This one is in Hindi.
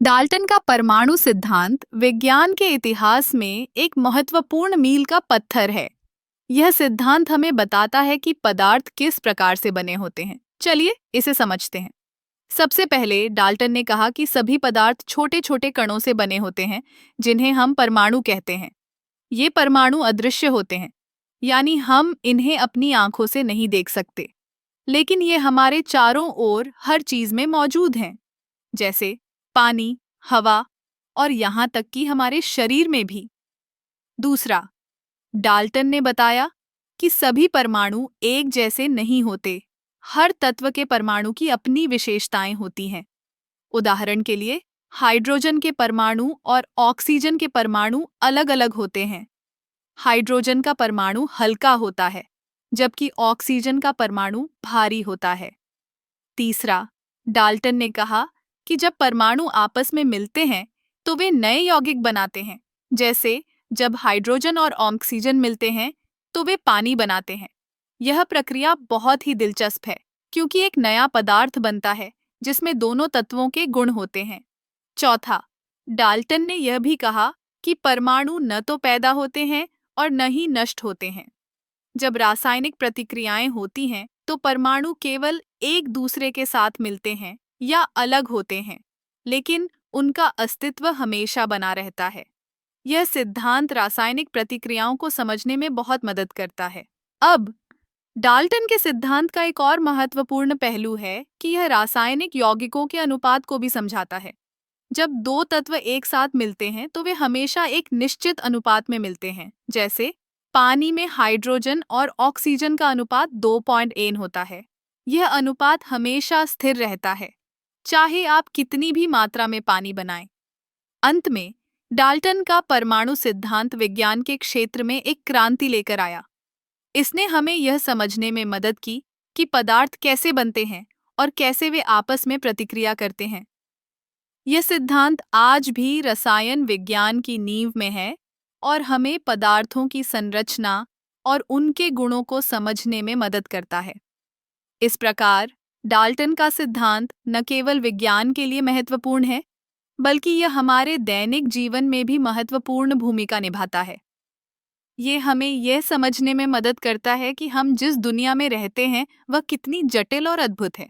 डाल्टन का परमाणु सिद्धांत विज्ञान के इतिहास में एक महत्वपूर्ण मील का पत्थर है। यह सिद्धांत हमें बताता है कि पदार्थ किस प्रकार से बने होते हैं। चलिए इसे समझते हैं। सबसे पहले डाल्टन ने कहा कि सभी पदार्थ छोटे छोटे कणों से बने होते हैं, जिन्हें हम परमाणु कहते हैं। ये परमाणु अदृश्य होते हैं, यानी हम इन्हें अपनी आंखों से नहीं देख सकते, लेकिन ये हमारे चारों ओर हर चीज में मौजूद हैं, जैसे पानी, हवा और यहाँ तक कि हमारे शरीर में भी। दूसरा, डाल्टन ने बताया कि सभी परमाणु एक जैसे नहीं होते। हर तत्व के परमाणु की अपनी विशेषताएं होती हैं। उदाहरण के लिए, हाइड्रोजन के परमाणु और ऑक्सीजन के परमाणु अलग-अलग होते हैं। हाइड्रोजन का परमाणु हल्का होता है, जबकि ऑक्सीजन का परमाणु भारी होता है। तीसरा, डाल्टन ने कहा कि जब परमाणु आपस में मिलते हैं तो वे नए यौगिक बनाते हैं। जैसे जब हाइड्रोजन और ऑक्सीजन मिलते हैं तो वे पानी बनाते हैं। यह प्रक्रिया बहुत ही दिलचस्प है, क्योंकि एक नया पदार्थ बनता है जिसमें दोनों तत्वों के गुण होते हैं। चौथा, डाल्टन ने यह भी कहा कि परमाणु न तो पैदा होते हैं और न ही नष्ट होते हैं। जब रासायनिक प्रतिक्रियाएं होती हैं तो परमाणु केवल एक दूसरे के साथ मिलते हैं या अलग होते हैं, लेकिन उनका अस्तित्व हमेशा बना रहता है। यह सिद्धांत रासायनिक प्रतिक्रियाओं को समझने में बहुत मदद करता है। अब डाल्टन के सिद्धांत का एक और महत्वपूर्ण पहलू है कि यह रासायनिक यौगिकों के अनुपात को भी समझाता है। जब दो तत्व एक साथ मिलते हैं तो वे हमेशा एक निश्चित अनुपात में मिलते हैं। जैसे पानी में हाइड्रोजन और ऑक्सीजन का अनुपात 2:1 होता है। यह अनुपात हमेशा स्थिर रहता है, चाहे आप कितनी भी मात्रा में पानी बनाएं। अंत में, डाल्टन का परमाणु सिद्धांत विज्ञान के क्षेत्र में एक क्रांति लेकर आया। इसने हमें यह समझने में मदद की कि पदार्थ कैसे बनते हैं और कैसे वे आपस में प्रतिक्रिया करते हैं। यह सिद्धांत आज भी रसायन विज्ञान की नींव में है और हमें पदार्थों की संरचना और उनके गुणों को समझने में मदद करता है। इस प्रकार, डाल्टन का सिद्धांत न केवल विज्ञान के लिए महत्वपूर्ण है, बल्कि यह हमारे दैनिक जीवन में भी महत्वपूर्ण भूमिका निभाता है। ये हमें यह समझने में मदद करता है कि हम जिस दुनिया में रहते हैं वह कितनी जटिल और अद्भुत है।